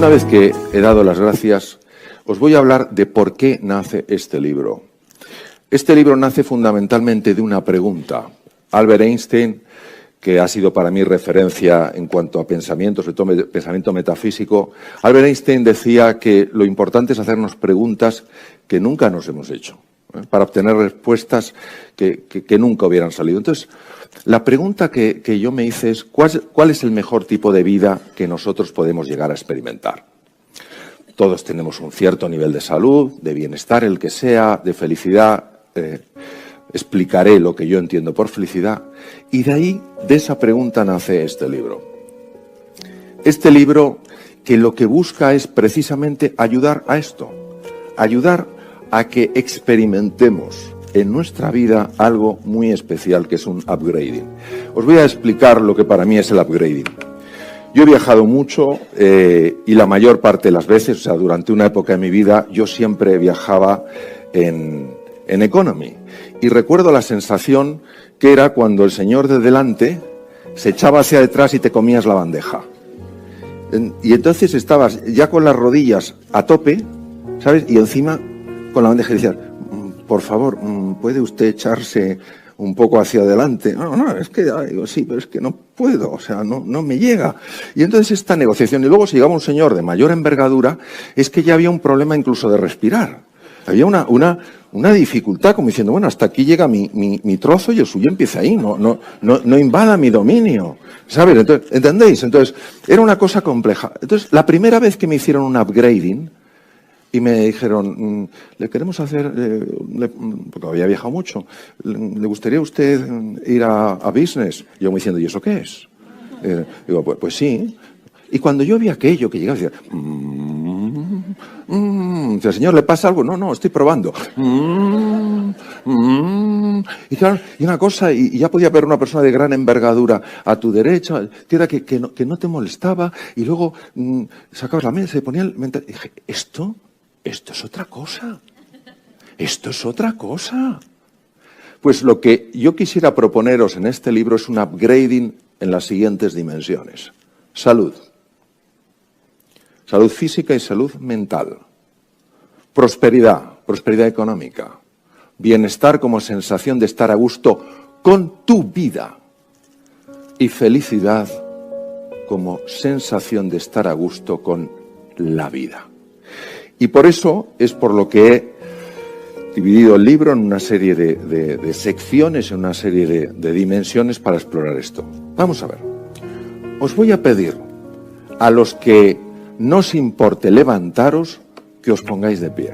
Una vez que he dado las gracias, os voy a hablar de por qué nace este libro. Este libro nace fundamentalmente de una pregunta. Albert Einstein, que ha sido para mí referencia en cuanto a pensamiento, sobre todo pensamiento metafísico, Albert Einstein decía que lo importante es hacernos preguntas que nunca nos hemos hecho, para obtener respuestas que nunca hubieran salido. Entonces, la pregunta que yo me hice es, ¿cuál es el mejor tipo de vida que nosotros podemos llegar a experimentar? Todos tenemos un cierto nivel de salud, de bienestar, el que sea, de felicidad. Explicaré lo que yo entiendo por felicidad. Y de ahí, de esa pregunta, nace este libro. Este libro que lo que busca es precisamente ayudar a esto. Ayudar a que experimentemos en nuestra vida algo muy especial, que es un upgrading. Os voy a explicar lo que para mí es el upgrading. Yo he viajado mucho y la mayor parte de las veces, o sea, durante una época de mi vida, yo siempre viajaba en economy. Y recuerdo la sensación que era cuando el señor de delante se echaba hacia detrás y te comías la bandeja. Y entonces estabas ya con las rodillas a tope, ¿sabes? Y encima con la bandeja y decías, por favor, ¿puede usted echarse un poco hacia adelante? No, es que, digo, sí, pero es que no puedo, o sea, no me llega. Y entonces esta negociación, y luego si llegaba un señor de mayor envergadura, es que ya había un problema incluso de respirar. Había una dificultad, como diciendo, bueno, hasta aquí llega mi trozo y el suyo empieza ahí, no invada mi dominio, ¿sabes? Entonces, ¿entendéis? Entonces, era una cosa compleja. Entonces, la primera vez que me hicieron un upgrading y me dijeron, le queremos hacer, porque había viajado mucho, ¿le gustaría a usted ir a business? Y yo me diciendo, ¿y eso qué es? Digo, pues sí. Y cuando yo vi aquello que llegaba, decía, decía, señor, ¿le pasa algo? No, estoy probando. Y claro, y una cosa, y ya podía ver una persona de gran envergadura a tu derecha, que era que no te molestaba, y luego sacabas la mesa y ponía el mental. Y dije, esto es otra cosa. Esto es otra cosa. Pues lo que yo quisiera proponeros en este libro es un upgrading en las siguientes dimensiones. Salud. Salud física y salud mental. Prosperidad económica. Bienestar como sensación de estar a gusto con tu vida. Y felicidad como sensación de estar a gusto con la vida. Y por eso es por lo que he dividido el libro en una serie de secciones, en una serie de dimensiones para explorar esto. Vamos a ver. Os voy a pedir a los que no os importe levantaros, que os pongáis de pie.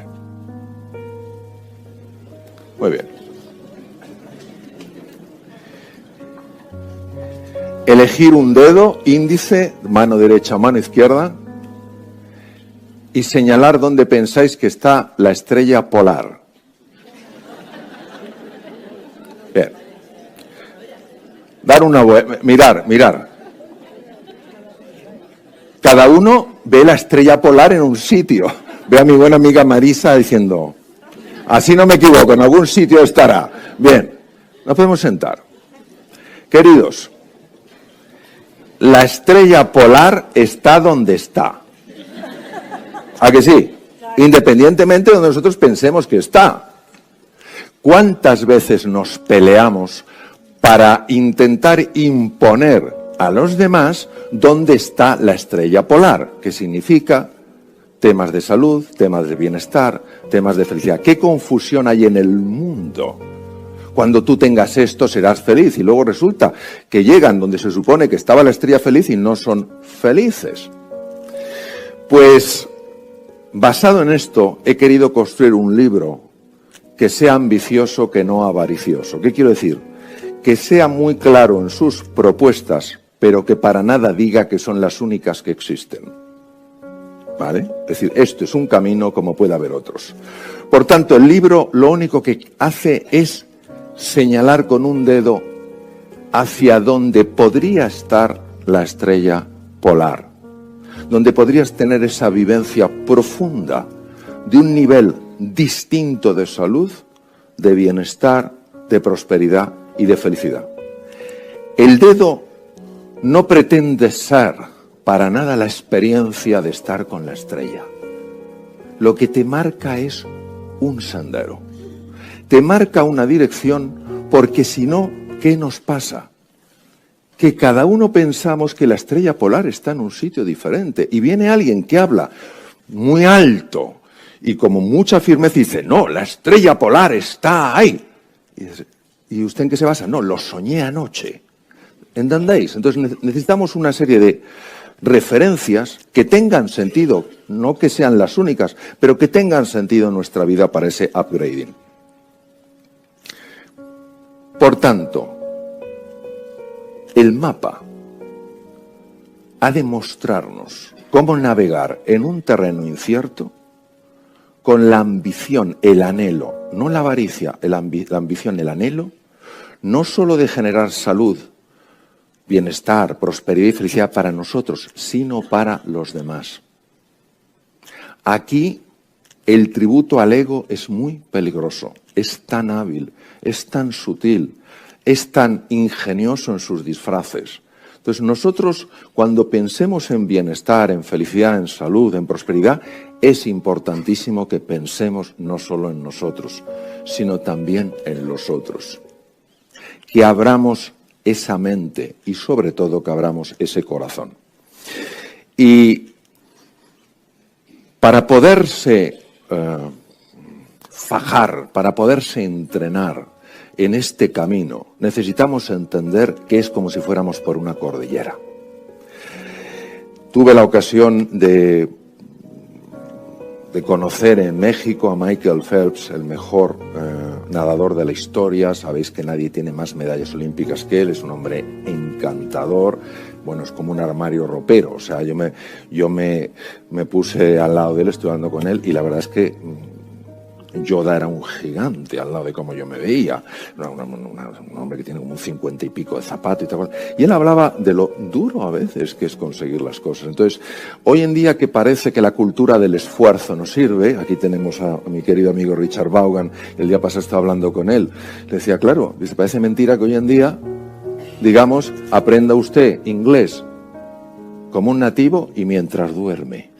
Muy bien. Elegir un dedo, índice, mano derecha o mano izquierda, y señalar dónde pensáis que está la estrella polar. Bien. Dar una vuelta, mirar. Cada uno ve la estrella polar en un sitio. Ve a mi buena amiga Marisa diciendo, así no me equivoco, en algún sitio estará. Bien, nos podemos sentar. Queridos, la estrella polar está donde está. ¿A que sí? Independientemente de donde nosotros pensemos que está. ¿Cuántas veces nos peleamos para intentar imponer a los demás dónde está la estrella polar? ¿Qué significa? Temas de salud, temas de bienestar, temas de felicidad. ¿Qué confusión hay en el mundo? Cuando tú tengas esto serás feliz y luego resulta que llegan donde se supone que estaba la estrella feliz y no son felices. Pues basado en esto he querido construir un libro que sea ambicioso, que no avaricioso. ¿Qué quiero decir? Que sea muy claro en sus propuestas, pero que para nada diga que son las únicas que existen. ¿Vale? Es decir, esto es un camino como puede haber otros. Por tanto, el libro lo único que hace es señalar con un dedo hacia donde podría estar la estrella polar, donde podrías tener esa vivencia profunda de un nivel distinto de salud, de bienestar, de prosperidad y de felicidad. El dedo no pretende ser para nada la experiencia de estar con la estrella. Lo que te marca es un sendero. Te marca una dirección, porque si no, ¿qué nos pasa? Que cada uno pensamos que la estrella polar está en un sitio diferente y viene alguien que habla muy alto y como mucha firmeza dice, no, la estrella polar está ahí. ¿Y usted en qué se basa? No, lo soñé anoche. ¿Entendéis? Entonces necesitamos una serie de referencias que tengan sentido, no que sean las únicas, pero que tengan sentido en nuestra vida para ese upgrading. Por tanto, el mapa ha de mostrarnos cómo navegar en un terreno incierto con la ambición, el anhelo, no la avaricia, la ambición, el anhelo, no solo de generar salud, bienestar, prosperidad y felicidad para nosotros, sino para los demás. Aquí el tributo al ego es muy peligroso, es tan hábil, es tan sutil, es tan ingenioso en sus disfraces. Entonces nosotros, cuando pensemos en bienestar, en felicidad, en salud, en prosperidad, es importantísimo que pensemos no solo en nosotros, sino también en los otros. Que abramos esa mente y sobre todo que abramos ese corazón. Y para poderse fajar, para poderse entrenar en este camino, necesitamos entender que es como si fuéramos por una cordillera. Tuve la ocasión de conocer en México a Michael Phelps, el mejor nadador de la historia. Sabéis que nadie tiene más medallas olímpicas que él, es un hombre encantador. Bueno, es como un armario ropero, o sea, yo me puse al lado de él, estuve hablando con él, y la verdad es que Yoda era un gigante al lado de cómo yo me veía, un hombre que tiene como un 50 y pico de zapato y tal. Y él hablaba de lo duro a veces que es conseguir las cosas. Entonces, hoy en día que parece que la cultura del esfuerzo no sirve, aquí tenemos a mi querido amigo Richard Vaughan, el día pasado estaba hablando con él, le decía, claro, dice, parece mentira que hoy en día, digamos, aprenda usted inglés como un nativo y mientras duerme.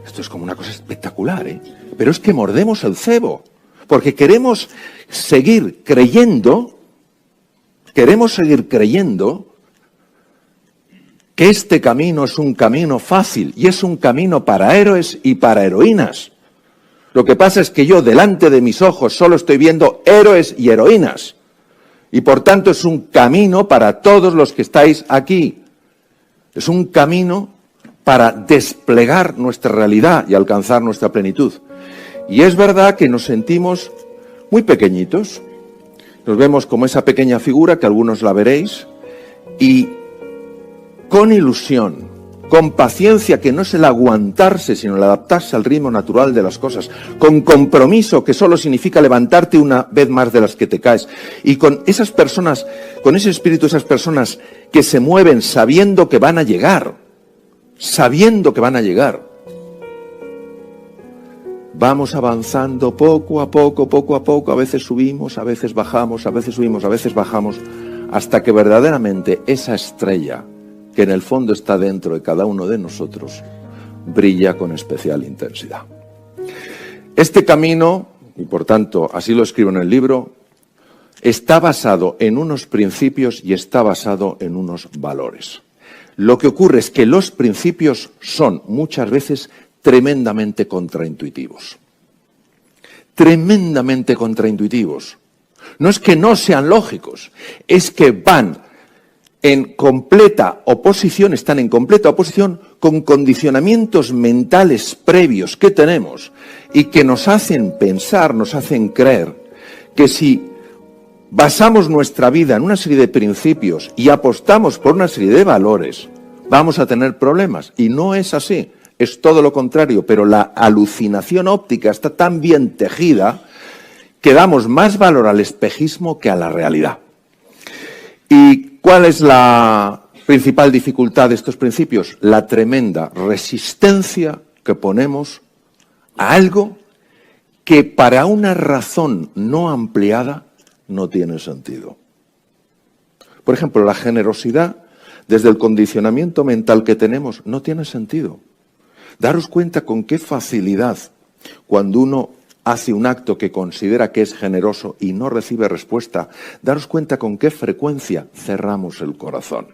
Esto es como una cosa espectacular, ¿eh? Pero es que mordemos el cebo, porque queremos seguir creyendo que este camino es un camino fácil y es un camino para héroes y para heroínas. Lo que pasa es que yo delante de mis ojos solo estoy viendo héroes y heroínas. Y por tanto es un camino para todos los que estáis aquí. Es un camino para desplegar nuestra realidad y alcanzar nuestra plenitud. Y es verdad que nos sentimos muy pequeñitos. Nos vemos como esa pequeña figura, que algunos la veréis, y con ilusión, con paciencia, que no es el aguantarse, sino el adaptarse al ritmo natural de las cosas, con compromiso, que solo significa levantarte una vez más de las que te caes, y con esas personas, con ese espíritu, esas personas que se mueven sabiendo que van a llegar, vamos avanzando poco a poco, a veces subimos, a veces bajamos, a veces subimos, a veces bajamos, hasta que verdaderamente esa estrella, que en el fondo está dentro de cada uno de nosotros, brilla con especial intensidad. Este camino, y por tanto así lo escribo en el libro, está basado en unos principios y está basado en unos valores. Lo que ocurre es que los principios son muchas veces tremendamente contraintuitivos. Tremendamente contraintuitivos. No es que no sean lógicos, es que van en completa oposición, están en completa oposición con condicionamientos mentales previos que tenemos y que nos hacen pensar, nos hacen creer que si basamos nuestra vida en una serie de principios y apostamos por una serie de valores, vamos a tener problemas. Y no es así, es todo lo contrario, pero la alucinación óptica está tan bien tejida que damos más valor al espejismo que a la realidad. ¿Y cuál es la principal dificultad de estos principios? La tremenda resistencia que ponemos a algo que para una razón no ampliada no tiene sentido. Por ejemplo, la generosidad desde el condicionamiento mental que tenemos, no tiene sentido. Daros cuenta con qué facilidad, cuando uno hace un acto que considera que es generoso y no recibe respuesta, daros cuenta con qué frecuencia cerramos el corazón.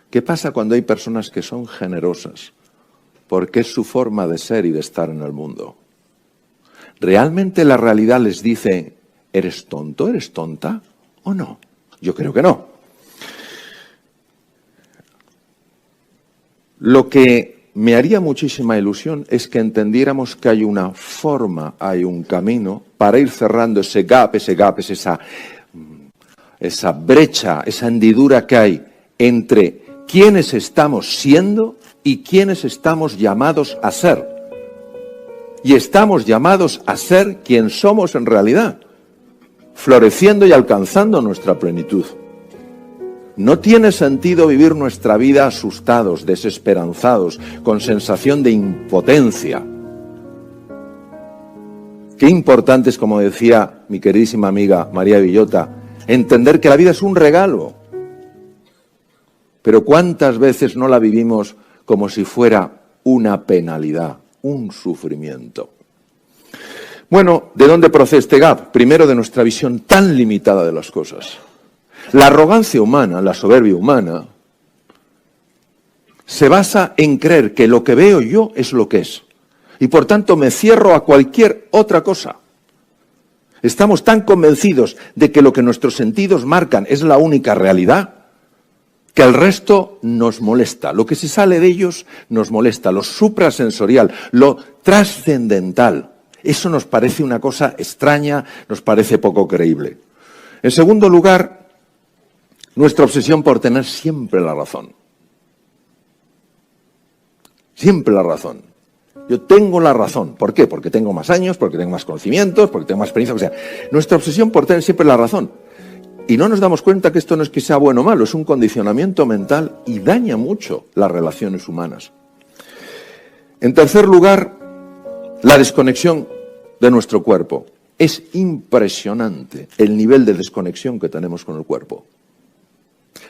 ¿Qué pasa cuando hay personas que son generosas? Porque es su forma de ser y de estar en el mundo. ¿Realmente la realidad les dice, ¿eres tonto, eres tonta o no? Yo creo que no. Lo que me haría muchísima ilusión es que entendiéramos que hay una forma, hay un camino para ir cerrando ese gap, es esa brecha, esa hendidura que hay entre quiénes estamos siendo y quiénes estamos llamados a ser. Y estamos llamados a ser quien somos en realidad, floreciendo y alcanzando nuestra plenitud. No tiene sentido vivir nuestra vida asustados, desesperanzados, con sensación de impotencia. Qué importante es, como decía mi queridísima amiga María Villota, entender que la vida es un regalo. Pero ¿cuántas veces no la vivimos como si fuera una penalidad, un sufrimiento? Bueno, ¿de dónde procede este gap? Primero, de nuestra visión tan limitada de las cosas. La arrogancia humana, la soberbia humana, se basa en creer que lo que veo yo es lo que es. Y por tanto me cierro a cualquier otra cosa. Estamos tan convencidos de que lo que nuestros sentidos marcan es la única realidad, que el resto nos molesta. Lo que se sale de ellos nos molesta. Lo suprasensorial, lo trascendental. Eso nos parece una cosa extraña, nos parece poco creíble. En segundo lugar, nuestra obsesión por tener siempre la razón. Siempre la razón. Yo tengo la razón. ¿Por qué? Porque tengo más años, porque tengo más conocimientos, porque tengo más experiencia, o sea, nuestra obsesión por tener siempre la razón. Y no nos damos cuenta que esto no es que sea bueno o malo, es un condicionamiento mental y daña mucho las relaciones humanas. En tercer lugar, la desconexión de nuestro cuerpo. Es impresionante el nivel de desconexión que tenemos con el cuerpo.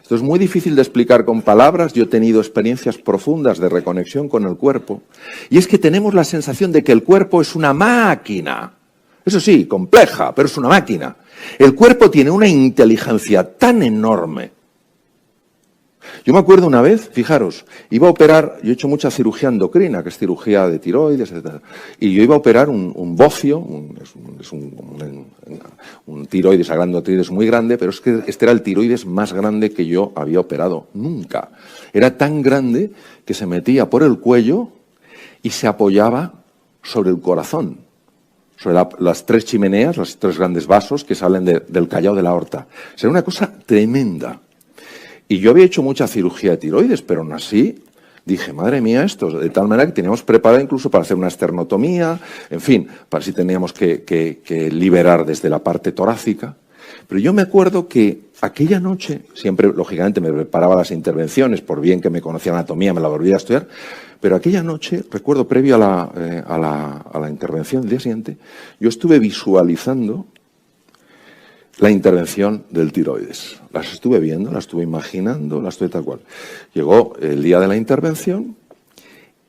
Esto es muy difícil de explicar con palabras. Yo he tenido experiencias profundas de reconexión con el cuerpo. Y es que tenemos la sensación de que el cuerpo es una máquina. Eso sí, compleja, pero es una máquina. El cuerpo tiene una inteligencia tan enorme. Yo me acuerdo una vez, fijaros, iba a operar, yo he hecho mucha cirugía endocrina, que es cirugía de tiroides, etc. Y yo iba a operar un bocio, un tiroides, a grandotiroides muy grande, pero es que este era el tiroides más grande que yo había operado nunca. Era tan grande que se metía por el cuello y se apoyaba sobre el corazón, sobre las tres chimeneas, los tres grandes vasos que salen del callao de la aorta. O sea, era una cosa tremenda. Y yo había hecho mucha cirugía de tiroides, pero aún así dije, madre mía, esto, de tal manera que teníamos preparado incluso para hacer una esternotomía, en fin, para si teníamos que liberar desde la parte torácica. Pero yo me acuerdo que aquella noche, siempre, lógicamente, me preparaba las intervenciones, por bien que me conocía anatomía, me la volvía a estudiar, pero aquella noche, recuerdo, previo a la intervención del día siguiente, yo estuve visualizando la intervención del tiroides. Las estuve viendo, las estuve imaginando, las estuve tal cual. Llegó el día de la intervención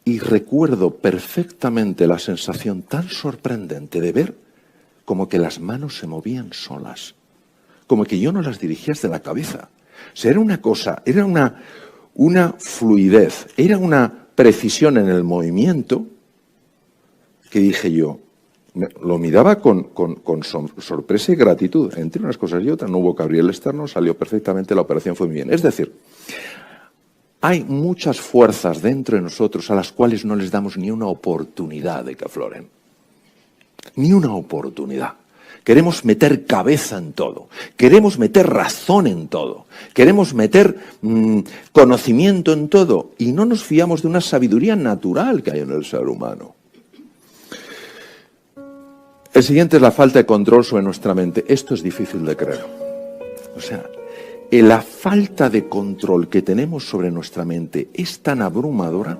y recuerdo perfectamente la sensación tan sorprendente de ver como que las manos se movían solas, como que yo no las dirigía desde la cabeza. O sea, era una cosa, era una fluidez, era una precisión en el movimiento que dije yo, lo miraba con sorpresa y gratitud. Entre unas cosas y otras, no hubo que abrir el externo, salió perfectamente, la operación fue muy bien. Es decir, hay muchas fuerzas dentro de nosotros a las cuales no les damos ni una oportunidad de que afloren. Ni una oportunidad. Queremos meter cabeza en todo, queremos meter razón en todo, queremos meter conocimiento en todo y no nos fiamos de una sabiduría natural que hay en el ser humano. El siguiente es la falta de control sobre nuestra mente. Esto es difícil de creer. O sea, la falta de control que tenemos sobre nuestra mente es tan abrumadora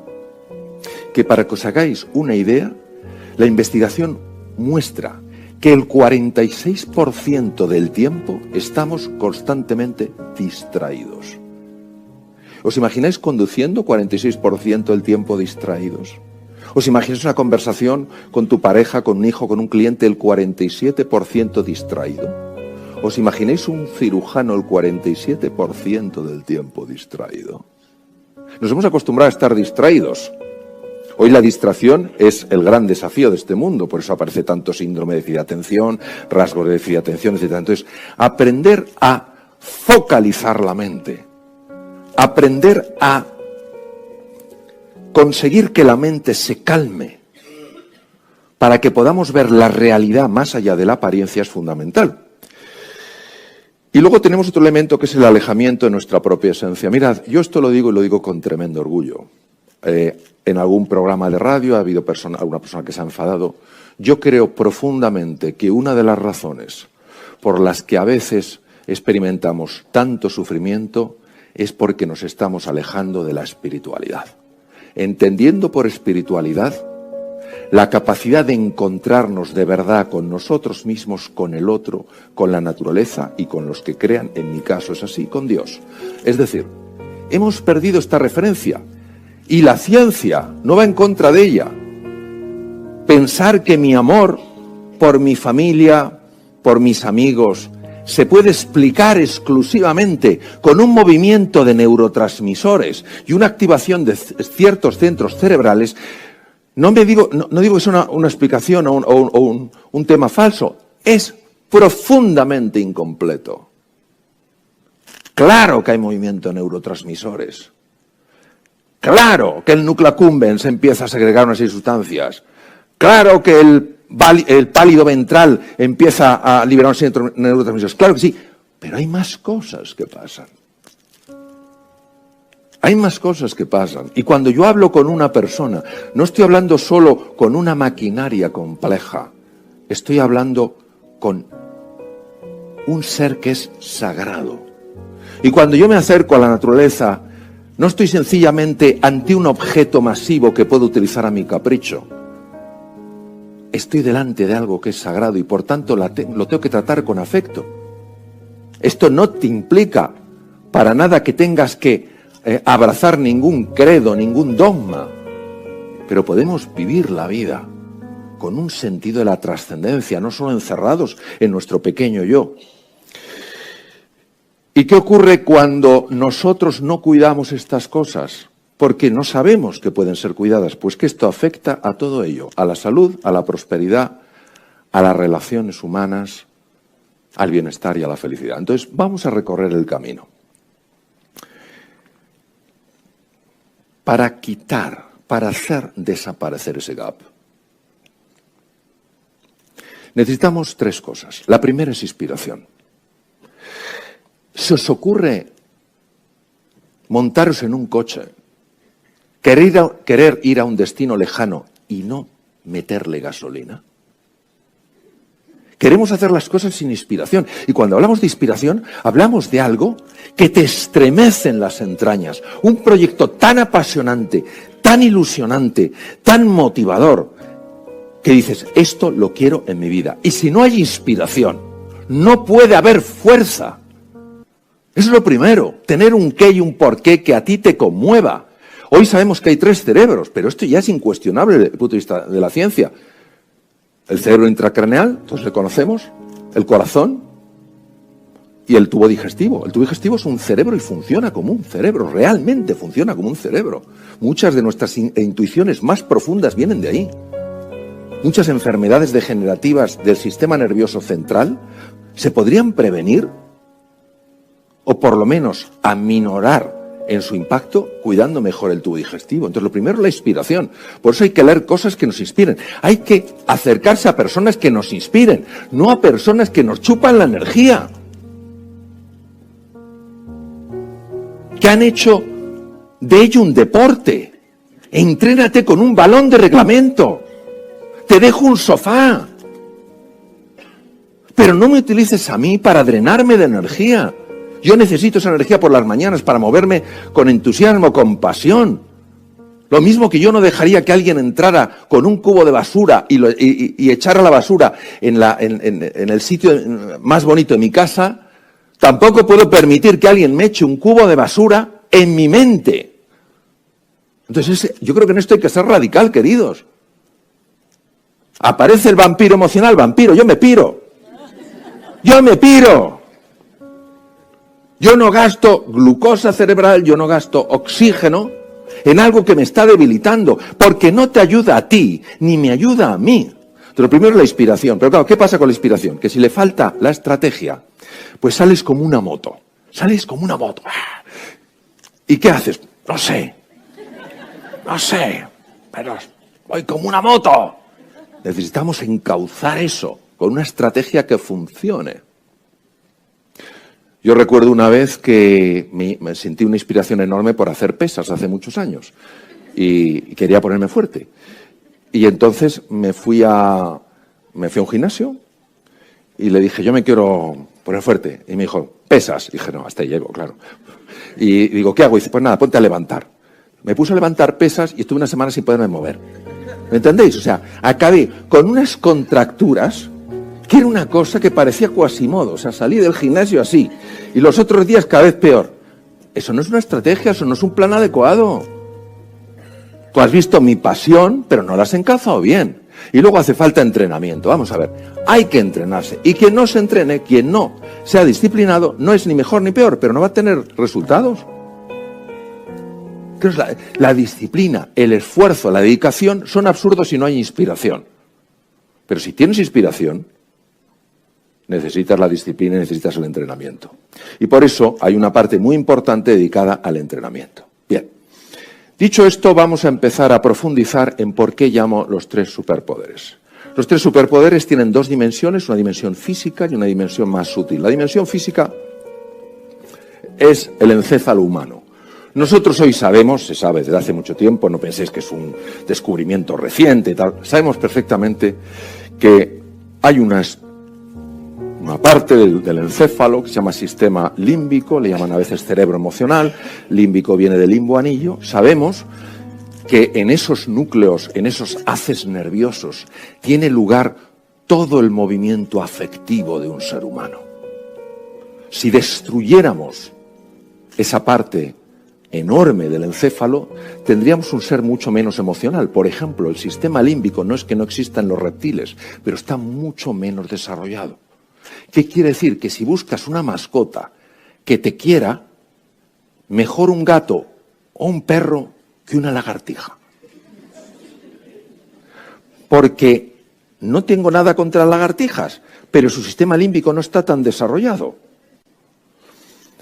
que, para que os hagáis una idea, la investigación muestra que el 46% del tiempo estamos constantemente distraídos. ¿Os imagináis conduciendo 46% del tiempo distraídos? ¿Os imagináis una conversación con tu pareja, con un hijo, con un cliente, el 47% distraído? ¿Os imagináis un cirujano el 47% del tiempo distraído? Nos hemos acostumbrado a estar distraídos. Hoy la distracción es el gran desafío de este mundo, por eso aparece tanto síndrome de déficit de atención, rasgos de déficit de atención, etc. Entonces, aprender a focalizar la mente, aprender a conseguir que la mente se calme para que podamos ver la realidad más allá de la apariencia es fundamental. Y luego tenemos otro elemento que es el alejamiento de nuestra propia esencia. Mirad, yo esto lo digo y lo digo con tremendo orgullo. En algún programa de radio ha habido alguna persona que se ha enfadado. Yo creo profundamente que una de las razones por las que a veces experimentamos tanto sufrimiento es porque nos estamos alejando de la espiritualidad. Entendiendo por espiritualidad la capacidad de encontrarnos de verdad con nosotros mismos, con el otro, con la naturaleza y con los que crean, en mi caso es así, con Dios. Es decir, hemos perdido esta referencia y la ciencia no va en contra de ella. Pensar que mi amor por mi familia, por mis amigos, se puede explicar exclusivamente con un movimiento de neurotransmisores y una activación de ciertos centros cerebrales. No digo que es una explicación o un tema falso. Es profundamente incompleto. Claro que hay movimiento de neurotransmisores. Claro que el núcleo accumbens empieza a segregar unas sustancias. Claro que el pálido ventral empieza a liberar unos neurotransmisores. Claro que sí, pero hay más cosas que pasan. Hay más cosas que pasan. Y cuando yo hablo con una persona, no estoy hablando solo con una maquinaria compleja. Estoy hablando con un ser que es sagrado. Y cuando yo me acerco a la naturaleza, no estoy sencillamente ante un objeto masivo que puedo utilizar a mi capricho. Estoy delante de algo que es sagrado y por tanto lo tengo que tratar con afecto. Esto no te implica para nada que tengas que abrazar ningún credo, ningún dogma, pero podemos vivir la vida con un sentido de la trascendencia, no solo encerrados en nuestro pequeño yo. ¿Y qué ocurre cuando nosotros no cuidamos estas cosas? Porque no sabemos que pueden ser cuidadas, pues que esto afecta a todo ello, a la salud, a la prosperidad, a las relaciones humanas, al bienestar y a la felicidad. Entonces, vamos a recorrer el camino. Para quitar, para hacer desaparecer ese gap, necesitamos tres cosas. La primera es inspiración. ¿Se os montaros en un coche, querer ir a un destino lejano y no meterle gasolina? Queremos hacer las cosas sin inspiración. Y cuando hablamos de inspiración, hablamos de algo que te estremece en las entrañas. Un proyecto tan apasionante, tan ilusionante, tan motivador, que dices, esto lo quiero en mi vida. Y si no hay inspiración, no puede haber fuerza. Eso es lo primero, tener un qué y un por qué que a ti te conmueva. Hoy sabemos que hay tres cerebros, pero esto ya es incuestionable desde el punto de vista de la ciencia. El cerebro intracraneal, todos le conocemos, el corazón y el tubo digestivo. El tubo digestivo es un cerebro y funciona como un cerebro, realmente funciona como un cerebro. Muchas de nuestras intuiciones más profundas vienen de ahí. Muchas enfermedades degenerativas del sistema nervioso central se podrían prevenir o por lo menos aminorar en su impacto cuidando mejor el tubo digestivo. Entonces, lo primero es la inspiración. Por eso hay que leer cosas que nos inspiren. Hay que acercarse a personas que nos inspiren, no a personas que nos chupan la energía. Que han hecho de ello un deporte. Entrénate con un balón de reglamento. Te dejo un sofá. Pero no me utilices a mí para drenarme de energía. Yo necesito esa energía por las mañanas para moverme con entusiasmo, con pasión. Lo mismo que yo no dejaría que alguien entrara con un cubo de basura y echara la basura en el sitio más bonito de mi casa, tampoco puedo permitir que alguien me eche un cubo de basura en mi mente. Entonces, yo creo que en esto hay que ser radical, queridos. Aparece el vampiro emocional, vampiro, yo me piro. Yo me piro. Yo no gasto glucosa cerebral, yo no gasto oxígeno en algo que me está debilitando, porque no te ayuda a ti, ni me ayuda a mí. Entonces, lo primero es la inspiración. Pero claro, ¿qué pasa con la inspiración? Que si le falta la estrategia, pues sales como una moto. Sales como una moto. ¿Y qué haces? No sé, pero voy como una moto. Necesitamos encauzar eso con una estrategia que funcione. Yo recuerdo una vez que me sentí una inspiración enorme por hacer pesas hace muchos años y quería ponerme fuerte. Y entonces me fui a un gimnasio y le dije, yo me quiero poner fuerte. Y me dijo, pesas. Y dije, no, hasta ahí llego, claro. Y digo, ¿qué hago? Y dice, pues nada, ponte a levantar. Me puse a levantar pesas y estuve una semana sin poderme mover. ¿Me entendéis? O sea, acabé con unas contracturas que era una cosa que parecía Quasimodo. O sea, salí del gimnasio así y los otros días cada vez peor. Eso no es una estrategia, eso no es un plan adecuado. Tú has visto mi pasión, pero no la has encazado bien. Y luego hace falta entrenamiento. Vamos a ver, hay que entrenarse. Y quien no se entrene, quien no sea disciplinado, no es ni mejor ni peor, pero no va a tener resultados. La disciplina, el esfuerzo, la dedicación son absurdos si no hay inspiración. Pero si tienes inspiración, necesitas la disciplina y necesitas el entrenamiento. Y por eso hay una parte muy importante dedicada al entrenamiento. Bien, dicho esto, vamos a empezar a profundizar en por qué llamo los 3 superpoderes. Los 3 superpoderes tienen 2 dimensiones, una dimensión física y una dimensión más sutil. La dimensión física es el encéfalo humano. Nosotros hoy sabemos, se sabe desde hace mucho tiempo, no penséis que es un descubrimiento reciente y tal, sabemos perfectamente que hay una parte del encéfalo que se llama sistema límbico, le llaman a veces cerebro emocional, límbico viene del limbo anillo. Sabemos que en esos núcleos, en esos haces nerviosos, tiene lugar todo el movimiento afectivo de un ser humano. Si destruyéramos esa parte enorme del encéfalo, tendríamos un ser mucho menos emocional. Por ejemplo, el sistema límbico no es que no exista en los reptiles, pero está mucho menos desarrollado. ¿Qué quiere decir? Que si buscas una mascota que te quiera, mejor un gato o un perro que una lagartija. Porque no tengo nada contra las lagartijas, pero su sistema límbico no está tan desarrollado.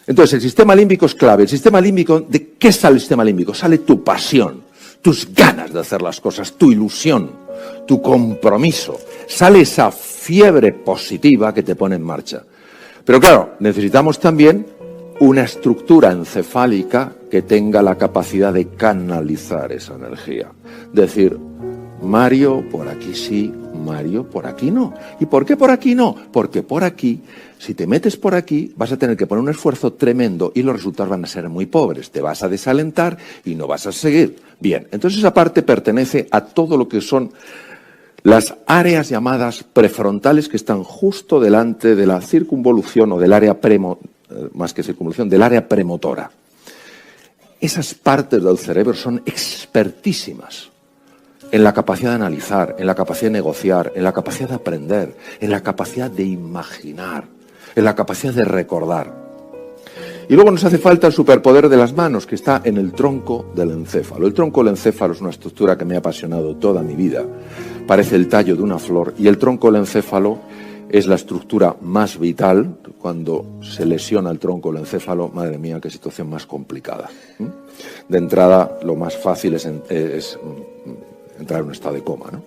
Entonces, el sistema límbico es clave. El sistema límbico, ¿de qué sale el sistema límbico? Sale tu pasión, tus ganas de hacer las cosas, tu ilusión, tu compromiso. Sale esa fiebre positiva que te pone en marcha. Pero claro, necesitamos también una estructura encefálica que tenga la capacidad de canalizar esa energía. Decir, Mario, por aquí sí, Mario, por aquí no. ¿Y por qué por aquí no? Porque por aquí, si te metes por aquí, vas a tener que poner un esfuerzo tremendo y los resultados van a ser muy pobres. Te vas a desalentar y no vas a seguir. Bien, entonces esa parte pertenece a todo lo que son las áreas llamadas prefrontales que están justo delante de la circunvolución o del área más que circunvolución, del área premotora. Esas partes del cerebro son expertísimas en la capacidad de analizar, en la capacidad de negociar, en la capacidad de aprender, en la capacidad de imaginar, en la capacidad de recordar. Y luego nos hace falta el superpoder de las manos, que está en el tronco del encéfalo. El tronco del encéfalo es una estructura que me ha apasionado toda mi vida. Parece el tallo de una flor y el tronco del encéfalo es la estructura más vital. Cuando se lesiona el tronco del encéfalo, madre mía, qué situación más complicada. De entrada, lo más fácil es entrar en un estado de coma, ¿no?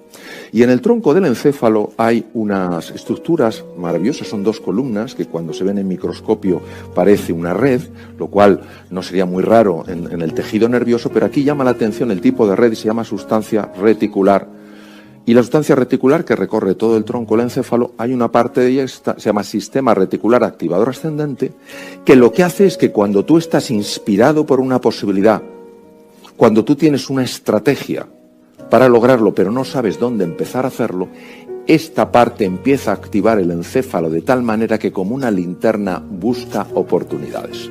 Y en el tronco del encéfalo hay unas estructuras maravillosas, son 2 columnas que cuando se ven en microscopio parece una red, lo cual no sería muy raro en el tejido nervioso, pero aquí llama la atención el tipo de red y se llama sustancia reticular. Y la sustancia reticular que recorre todo el tronco del encéfalo, hay una parte de ella, se llama sistema reticular activador ascendente, que lo que hace es que cuando tú estás inspirado por una posibilidad cuando tú tienes una estrategia para lograrlo, pero no sabes dónde empezar a hacerlo, esta parte empieza a activar el encéfalo de tal manera que como una linterna busca oportunidades.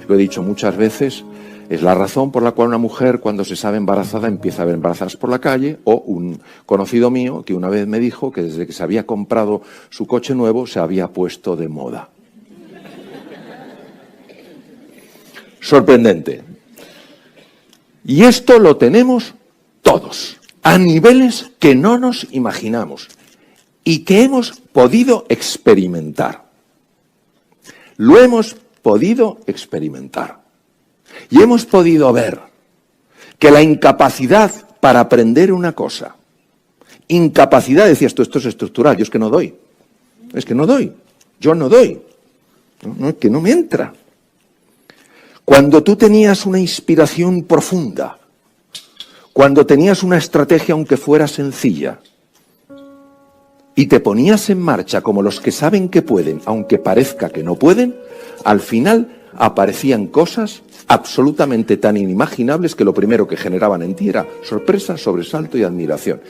Lo he dicho muchas veces, es la razón por la cual una mujer cuando se sabe embarazada empieza a ver embarazadas por la calle, o un conocido mío que una vez me dijo que desde que se había comprado su coche nuevo se había puesto de moda. Sorprendente. Y esto lo tenemos todos, a niveles que no nos imaginamos y que hemos podido experimentar. Lo hemos podido experimentar. Y hemos podido ver que la incapacidad para aprender una cosa, incapacidad, decías tú, esto es estructural, yo es que no doy. Es que no doy. Yo no doy. No, es que no me entra. Cuando tú tenías una inspiración profunda, cuando tenías una estrategia aunque fuera sencilla, y te ponías en marcha como los que saben que pueden, aunque parezca que no pueden, al final aparecían cosas absolutamente tan inimaginables que lo primero que generaban en ti era sorpresa, sobresalto y admiración.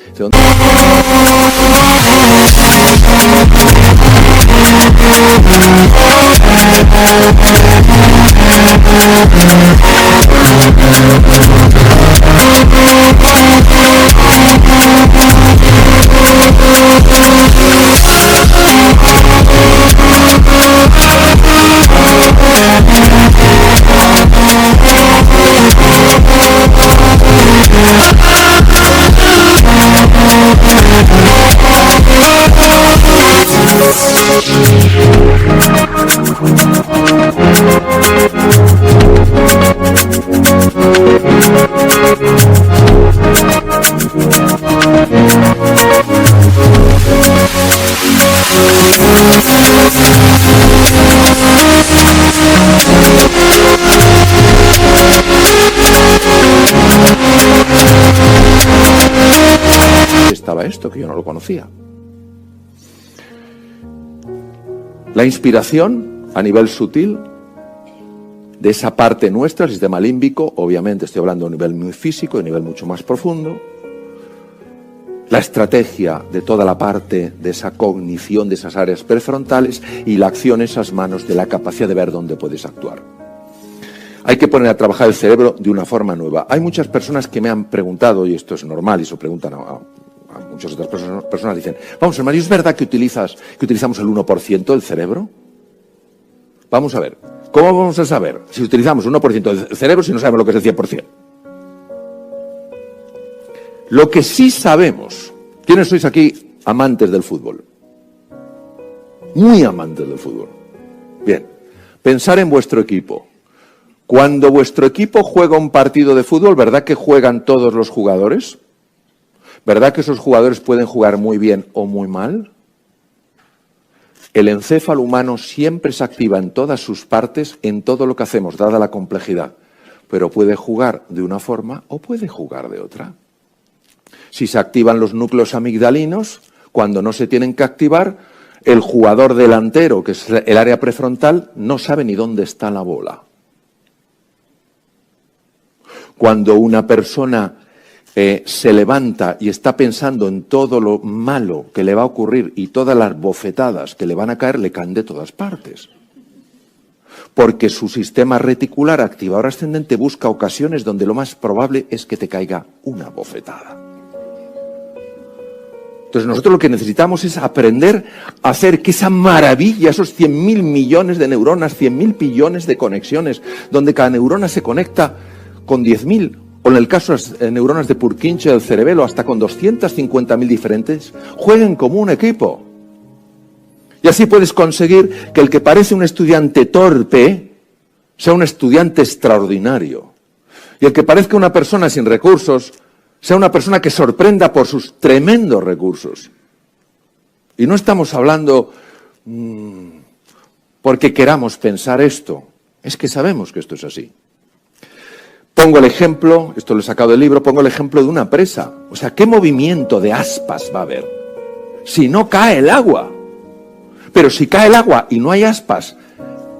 Estaba esto que yo no lo conocía. La inspiración a nivel sutil de esa parte nuestra, el sistema límbico, obviamente estoy hablando a un nivel muy físico, a un nivel mucho más profundo. La estrategia de toda la parte de esa cognición de esas áreas prefrontales y la acción en esas manos de la capacidad de ver dónde puedes actuar. Hay que poner a trabajar el cerebro de una forma nueva. Hay muchas personas que me han preguntado, y esto es normal y se preguntan a muchas otras personas, dicen, vamos, Mario, ¿es verdad que utilizamos el 1% del cerebro? Vamos a ver, ¿cómo vamos a saber si utilizamos un 1% del cerebro si no sabemos lo que es el 100%? Lo que sí sabemos, ¿quiénes sois aquí amantes del fútbol? Muy amantes del fútbol. Bien, pensar en vuestro equipo. Cuando vuestro equipo juega un partido de fútbol, ¿verdad que juegan todos los jugadores? ¿Verdad que esos jugadores pueden jugar muy bien o muy mal? El encéfalo humano siempre se activa en todas sus partes, en todo lo que hacemos, dada la complejidad. Pero puede jugar de una forma o puede jugar de otra. Si se activan los núcleos amigdalinos, cuando no se tienen que activar, el jugador delantero, que es el área prefrontal, no sabe ni dónde está la bola. Cuando una persona se levanta y está pensando en todo lo malo que le va a ocurrir y todas las bofetadas que le van a caer, le caen de todas partes. Porque su sistema reticular activador ascendente busca ocasiones donde lo más probable es que te caiga una bofetada. Entonces nosotros lo que necesitamos es aprender a hacer que esa maravilla, esos 100.000 millones de neuronas, 100.000 billones de conexiones, donde cada neurona se conecta con 10.000, o en el caso de las neuronas de Purkinje del cerebelo, hasta con 250.000 diferentes, jueguen como un equipo. Y así puedes conseguir que el que parece un estudiante torpe sea un estudiante extraordinario. Y el que parezca una persona sin recursos sea una persona que sorprenda por sus tremendos recursos. Y no estamos hablando porque queramos pensar esto, es que sabemos que esto es así. Pongo el ejemplo, esto lo he sacado del libro, pongo el ejemplo de una presa. O sea, ¿qué movimiento de aspas va a haber si no cae el agua? Pero si cae el agua y no hay aspas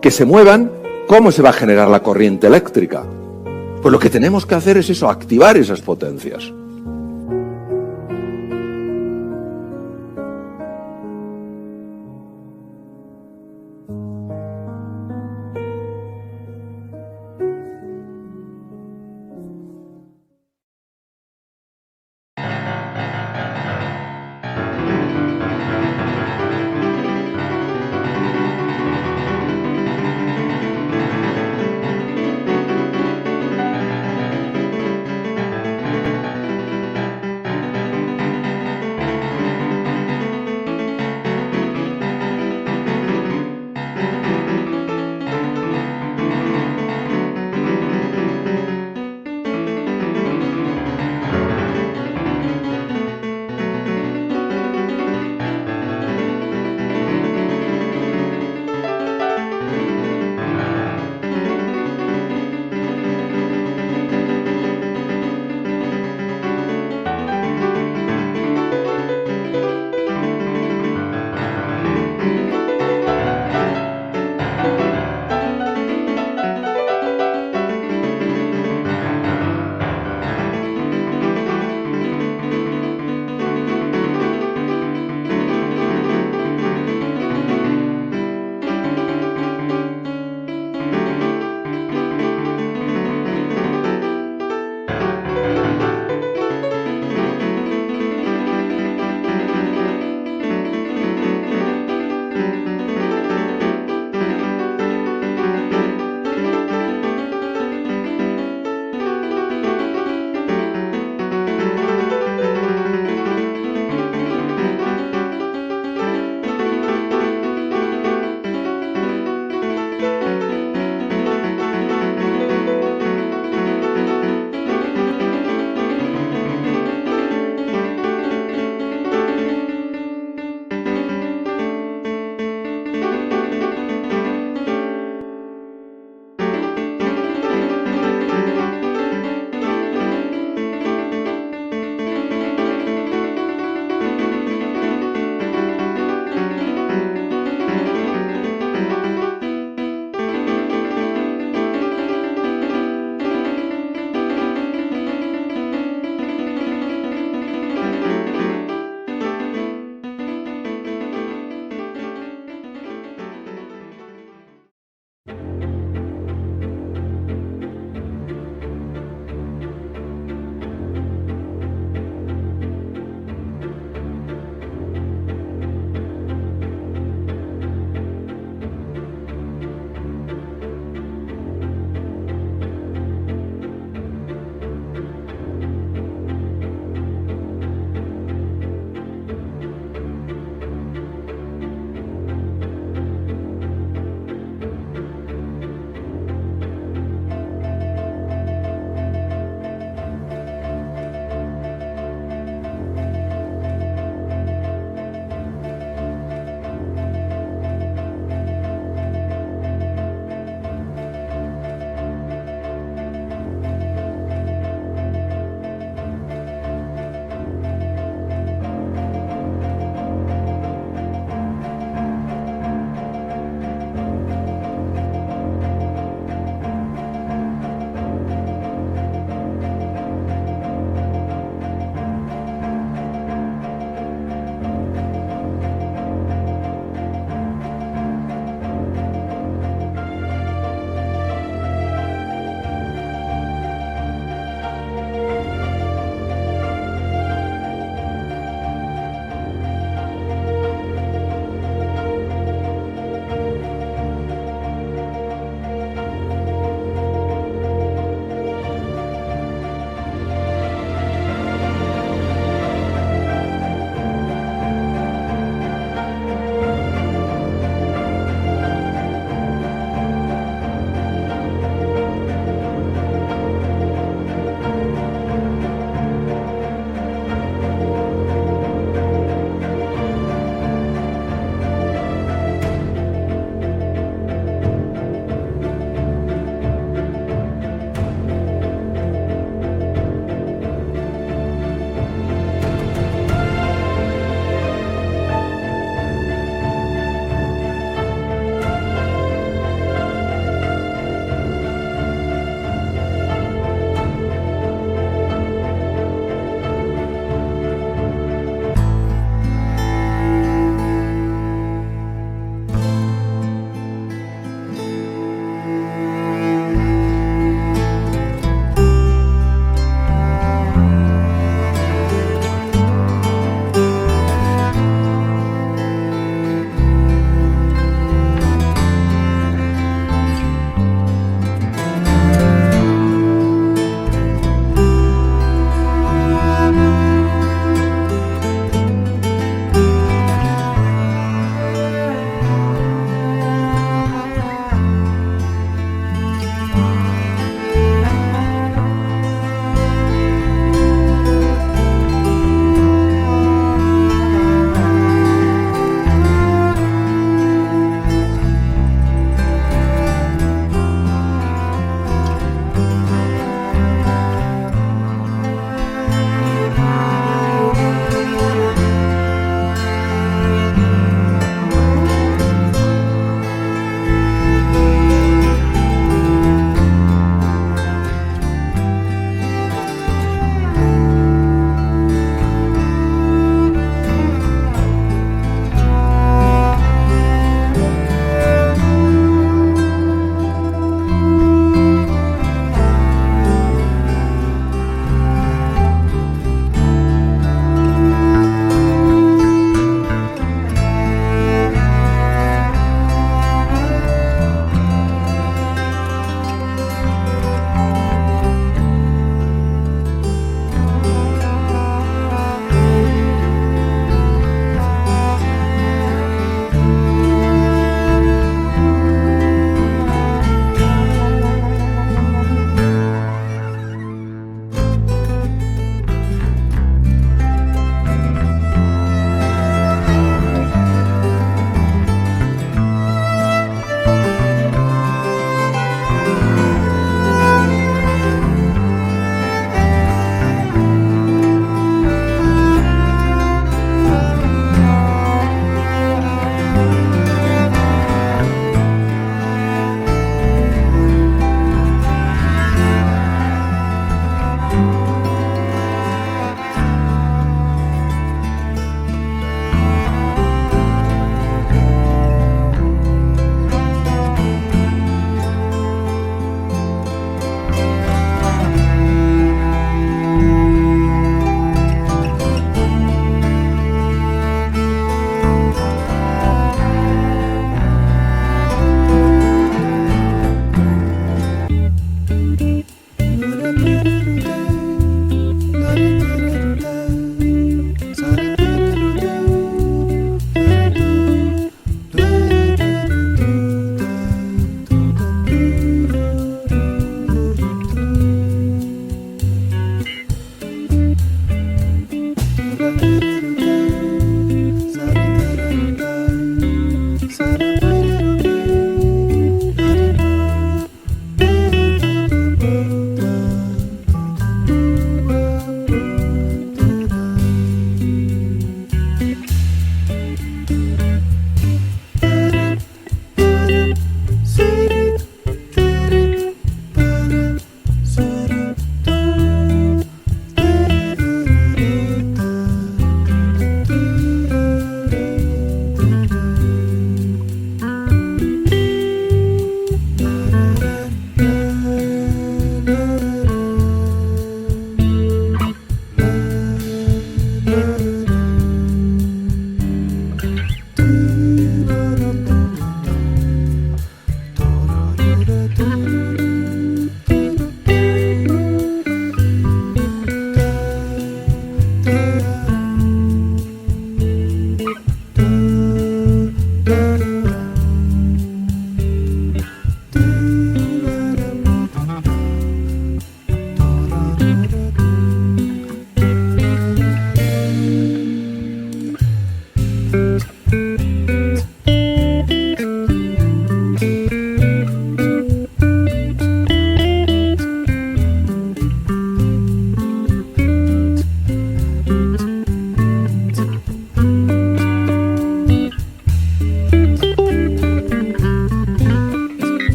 que se muevan, ¿cómo se va a generar la corriente eléctrica? Pues lo que tenemos que hacer es eso, activar esas potencias.